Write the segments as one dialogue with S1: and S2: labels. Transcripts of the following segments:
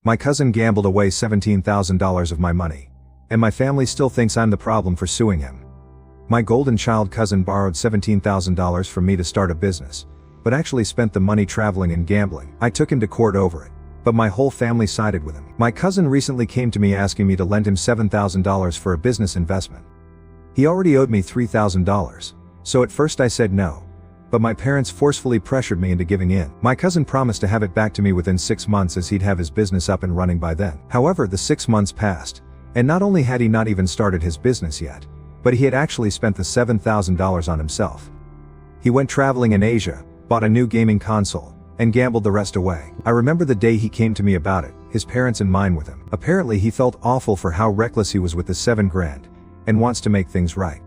S1: My cousin gambled away $17,000 of my money. And my family still thinks I'm the problem for suing him. My golden child cousin borrowed $17,000 from me to start a business, but actually spent the money traveling and gambling. I took him to court over it, but my whole family sided with him. My cousin recently came to me asking me to lend him $7,000 for a business investment. He already owed me $3,000, so at first I said no, but my parents forcefully pressured me into giving in. My cousin promised to have it back to me within 6 months as he'd have his business up and running by then. However, the 6 months passed, and not only had he not even started his business yet, but he had actually spent the $7,000 on himself. He went traveling in Asia, bought a new gaming console, and gambled the rest away. I remember the day he came to me about it, his parents and mine with him. Apparently he felt awful for how reckless he was with the $7,000, and wants to make things right.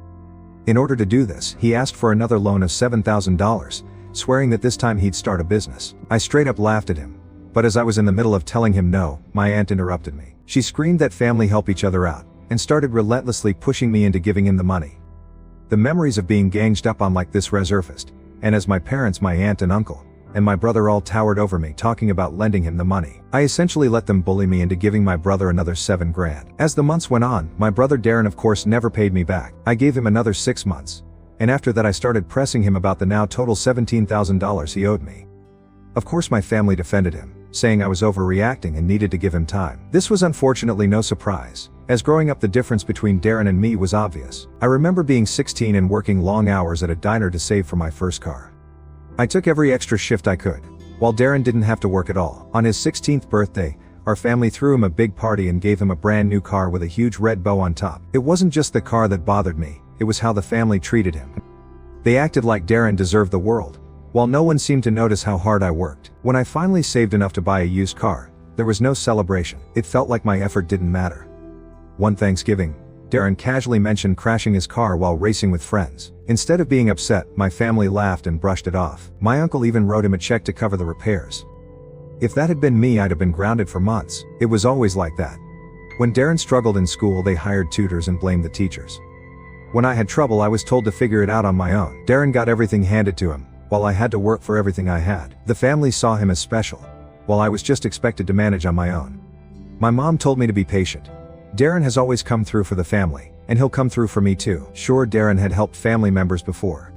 S1: In order to do this, he asked for another loan of $7,000, swearing that this time he'd start a business. I straight up laughed at him, but as I was in the middle of telling him no, my aunt interrupted me. She screamed that family help each other out, and started relentlessly pushing me into giving him the money. The memories of being ganged up on like this resurfaced, and as my parents, my aunt and uncle, and my brother all towered over me talking about lending him the money, I essentially let them bully me into giving my brother another $7,000. As the months went on, my brother Darren of course never paid me back. I gave him another 6 months, and after that I started pressing him about the now total $17,000 he owed me. Of course my family defended him, saying I was overreacting and needed to give him time. This was unfortunately no surprise, as growing up the difference between Darren and me was obvious. I remember being 16 and working long hours at a diner to save for my first car. I took every extra shift I could, while Darren didn't have to work at all. On his 16th birthday, our family threw him a big party and gave him a brand new car with a huge red bow on top. It wasn't just the car that bothered me, it was how the family treated him. They acted like Darren deserved the world, while no one seemed to notice how hard I worked. When I finally saved enough to buy a used car, there was no celebration. It felt like my effort didn't matter. One Thanksgiving, Darren casually mentioned crashing his car while racing with friends. Instead of being upset, my family laughed and brushed it off. My uncle even wrote him a check to cover the repairs. If that had been me, I'd have been grounded for months. It was always like that. When Darren struggled in school, they hired tutors and blamed the teachers. When I had trouble, I was told to figure it out on my own. Darren got everything handed to him, while I had to work for everything I had. The family saw him as special, while I was just expected to manage on my own. My mom told me to be patient. Darren has always come through for the family, and he'll come through for me too. Sure, Darren had helped family members before.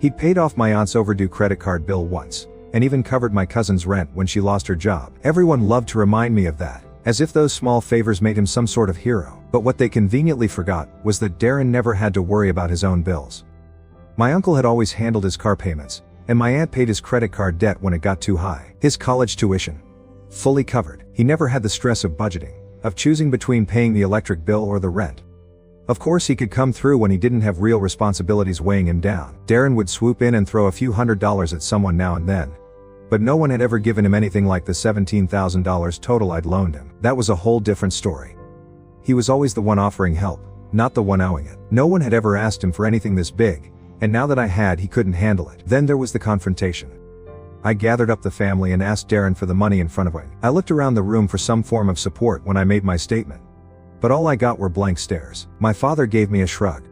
S1: He'd paid off my aunt's overdue credit card bill once, and even covered my cousin's rent when she lost her job. Everyone loved to remind me of that, as if those small favors made him some sort of hero. But what they conveniently forgot was that Darren never had to worry about his own bills. My uncle had always handled his car payments, and my aunt paid his credit card debt when it got too high. His college tuition, fully covered. He never had the stress of budgeting, of choosing between paying the electric bill or the rent. Of course he could come through when he didn't have real responsibilities weighing him down. Darren would swoop in and throw a few $100s at someone now and then. But no one had ever given him anything like the $17,000 total I'd loaned him. That was a whole different story. He was always the one offering help, not the one owing it. No one had ever asked him for anything this big, and now that I had, he couldn't handle it. Then there was the confrontation. I gathered up the family and asked Darren for the money in front of him. I looked around the room for some form of support when I made my statement, but all I got were blank stares. My father gave me a shrug.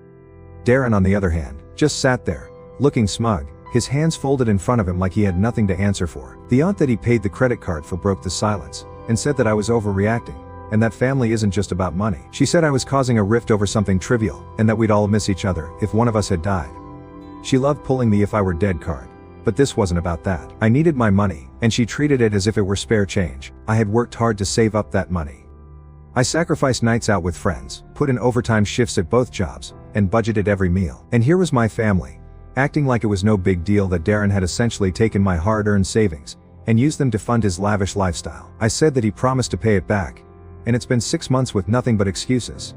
S1: Darren, on the other hand, just sat there, looking smug, his hands folded in front of him like he had nothing to answer for. The aunt that he paid the credit card for broke the silence, and said that I was overreacting, and that family isn't just about money. She said I was causing a rift over something trivial, and that we'd all miss each other if one of us had died. She loved pulling the if I were dead card, but this wasn't about that. I needed my money, and she treated it as if it were spare change. I had worked hard to save up that money. I sacrificed nights out with friends, put in overtime shifts at both jobs, and budgeted every meal. And here was my family, acting like it was no big deal that Darren had essentially taken my hard-earned savings, and used them to fund his lavish lifestyle. I said that he promised to pay it back, and it's been 6 months with nothing but excuses.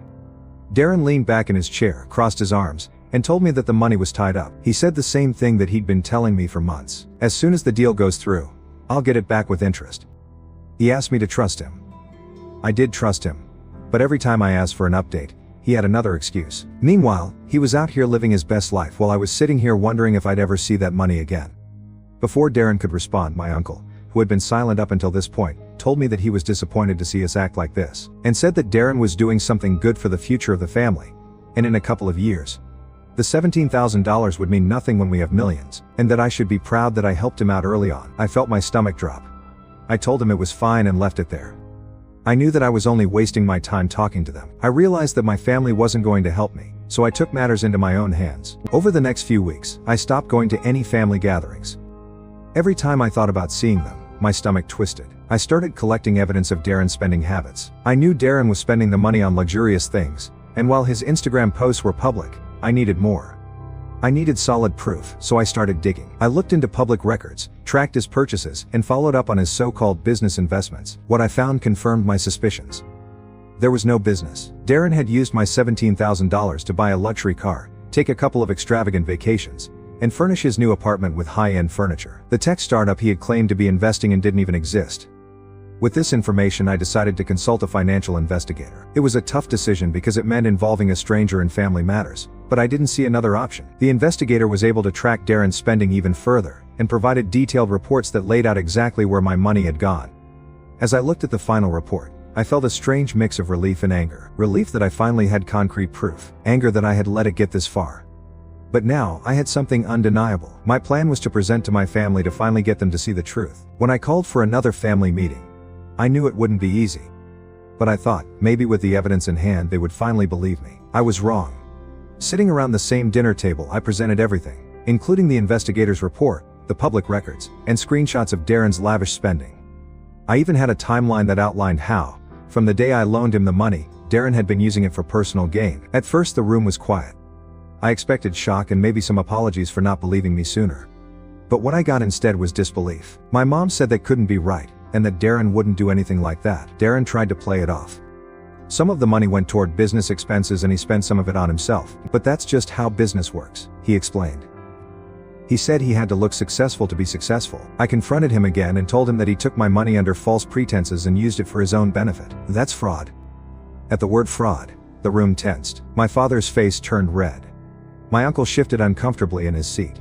S1: Darren leaned back in his chair, crossed his arms, and told me that the money was tied up. He said the same thing that he'd been telling me for months. As soon as the deal goes through, I'll get it back with interest. He asked me to trust him. I did trust him, but every time I asked for an update, he had another excuse. Meanwhile, he was out here living his best life while I was sitting here wondering if I'd ever see that money again. Before Darren could respond, my uncle, who had been silent up until this point, told me that he was disappointed to see us act like this, and said that Darren was doing something good for the future of the family, and in a couple of years, the $17,000 would mean nothing when we have millions, and that I should be proud that I helped him out early on. I felt my stomach drop. I told him it was fine and left it there. I knew that I was only wasting my time talking to them. I realized that my family wasn't going to help me, so I took matters into my own hands. Over the next few weeks, I stopped going to any family gatherings. Every time I thought about seeing them, my stomach twisted. I started collecting evidence of Darren's spending habits. I knew Darren was spending the money on luxurious things, and while his Instagram posts were public, I needed more. I needed solid proof, so I started digging. I looked into public records, tracked his purchases, and followed up on his so-called business investments. What I found confirmed my suspicions. There was no business. Darren had used my $17,000 to buy a luxury car, take a couple of extravagant vacations, and furnish his new apartment with high-end furniture. The tech startup he had claimed to be investing in didn't even exist. With this information, I decided to consult a financial investigator. It was a tough decision because it meant involving a stranger in family matters, but I didn't see another option. The investigator was able to track Darren's spending even further, and provided detailed reports that laid out exactly where my money had gone. As I looked at the final report, I felt a strange mix of relief and anger. Relief that I finally had concrete proof. Anger that I had let it get this far. But now, I had something undeniable. My plan was to present to my family to finally get them to see the truth. When I called for another family meeting, I knew it wouldn't be easy. But I thought, maybe with the evidence in hand they would finally believe me. I was wrong. Sitting around the same dinner table, I presented everything, including the investigator's report, the public records, and screenshots of Darren's lavish spending. I even had a timeline that outlined how, from the day I loaned him the money, Darren had been using it for personal gain. At first the room was quiet. I expected shock and maybe some apologies for not believing me sooner. But what I got instead was disbelief. My mom said that couldn't be right, and that Darren wouldn't do anything like that. Darren tried to play it off. Some of the money went toward business expenses and he spent some of it on himself. But that's just how business works, he explained. He said he had to look successful to be successful. I confronted him again and told him that he took my money under false pretenses and used it for his own benefit. That's fraud. At the word fraud, the room tensed. My father's face turned red. My uncle shifted uncomfortably in his seat.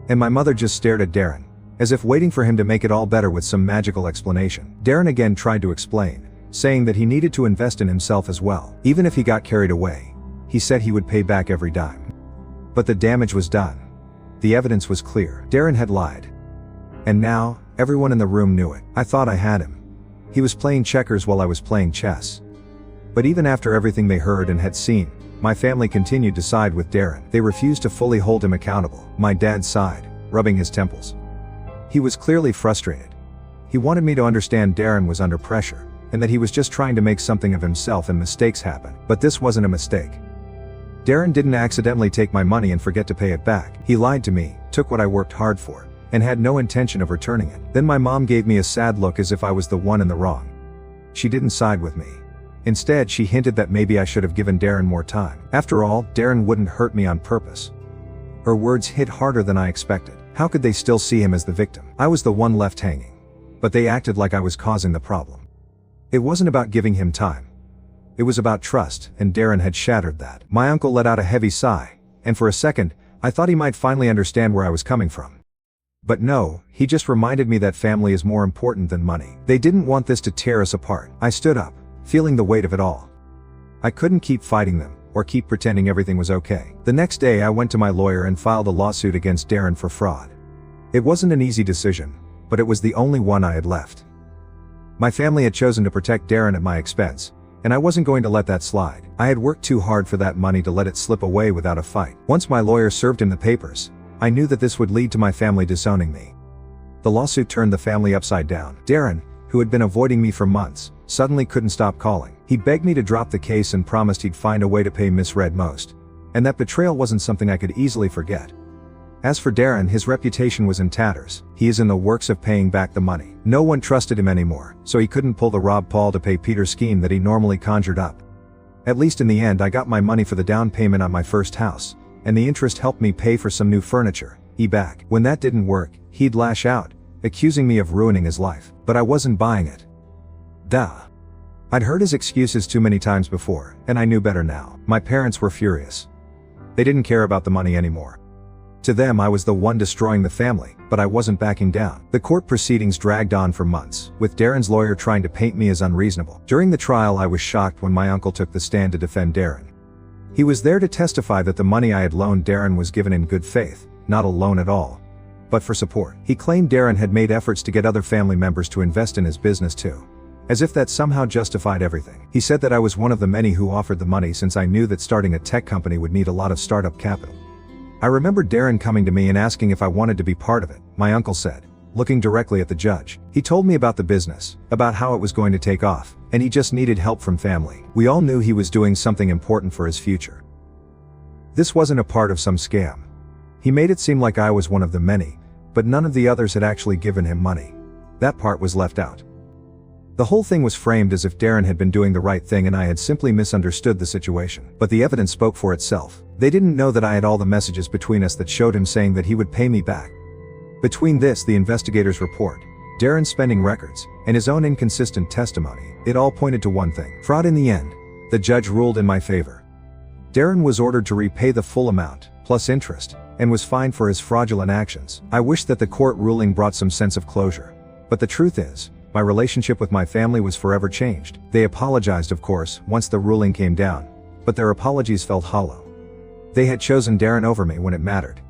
S1: And my mother just stared at Darren, as if waiting for him to make it all better with some magical explanation. Darren again tried to explain, saying that he needed to invest in himself as well. Even if he got carried away, he said he would pay back every dime. But the damage was done. The evidence was clear. Darren had lied. And now, everyone in the room knew it. I thought I had him. He was playing checkers while I was playing chess. But even after everything they heard and had seen, my family continued to side with Darren. They refused to fully hold him accountable. My dad sighed, rubbing his temples. He was clearly frustrated. He wanted me to understand Darren was under pressure, and that he was just trying to make something of himself and mistakes happen. But this wasn't a mistake. Darren didn't accidentally take my money and forget to pay it back. He lied to me, took what I worked hard for, and had no intention of returning it. Then my mom gave me a sad look as if I was the one in the wrong. She didn't side with me. Instead, she hinted that maybe I should have given Darren more time. After all, Darren wouldn't hurt me on purpose. Her words hit harder than I expected. How could they still see him as the victim? I was the one left hanging. But they acted like I was causing the problem. It wasn't about giving him time. It was about trust, and Darren had shattered that. My uncle let out a heavy sigh, and for a second, I thought he might finally understand where I was coming from. But no, he just reminded me that family is more important than money. They didn't want this to tear us apart. I stood up, feeling the weight of it all. I couldn't keep fighting them, or keep pretending everything was okay. The next day I went to my lawyer and filed a lawsuit against Darren for fraud. It wasn't an easy decision, but it was the only one I had left. My family had chosen to protect Darren at my expense, and I wasn't going to let that slide. I had worked too hard for that money to let it slip away without a fight. Once my lawyer served him the papers, I knew that this would lead to my family disowning me. The lawsuit turned the family upside down. Darren, who had been avoiding me for months, suddenly couldn't stop calling. He begged me to drop the case and promised he'd find a way to pay Miss Red Most, and that betrayal wasn't something I could easily forget. As for Darren, his reputation was in tatters. He is in the works of paying back the money. No one trusted him anymore, so he couldn't pull the Rob Paul to pay Peter scheme that he normally conjured up. At least in the end, I got my money for the down payment on my first house, and the interest helped me pay for some new furniture, back. When that didn't work, he'd lash out, accusing me of ruining his life. But I wasn't buying it. Duh. I'd heard his excuses too many times before, and I knew better now. My parents were furious. They didn't care about the money anymore. To them, I was the one destroying the family, but I wasn't backing down. The court proceedings dragged on for months, with Darren's lawyer trying to paint me as unreasonable. During the trial, I was shocked when my uncle took the stand to defend Darren. He was there to testify that the money I had loaned Darren was given in good faith, not a loan at all, but for support. He claimed Darren had made efforts to get other family members to invest in his business too. as if that somehow justified everything. He said that I was one of the many who offered the money since I knew that starting a tech company would need a lot of startup capital. I remember Darren coming to me and asking if I wanted to be part of it, my uncle said, looking directly at the judge. He told me about the business, about how it was going to take off, and he just needed help from family. We all knew he was doing something important for his future. This wasn't a part of some scam. He made it seem like I was one of the many, but none of the others had actually given him money. That part was left out. The whole thing was framed as if Darren had been doing the right thing and I had simply misunderstood the situation. But the evidence spoke for itself. They didn't know that I had all the messages between us that showed him saying that he would pay me back. Between this, the investigators' report, Darren's spending records, and his own inconsistent testimony, it all pointed to one thing: fraud. In the end, the judge ruled in my favor. Darren was ordered to repay the full amount, plus interest, and was fined for his fraudulent actions. I wish that the court ruling brought some sense of closure. But the truth is, my relationship with my family was forever changed. They apologized, of course, once the ruling came down, but their apologies felt hollow. They had chosen Darren over me when it mattered.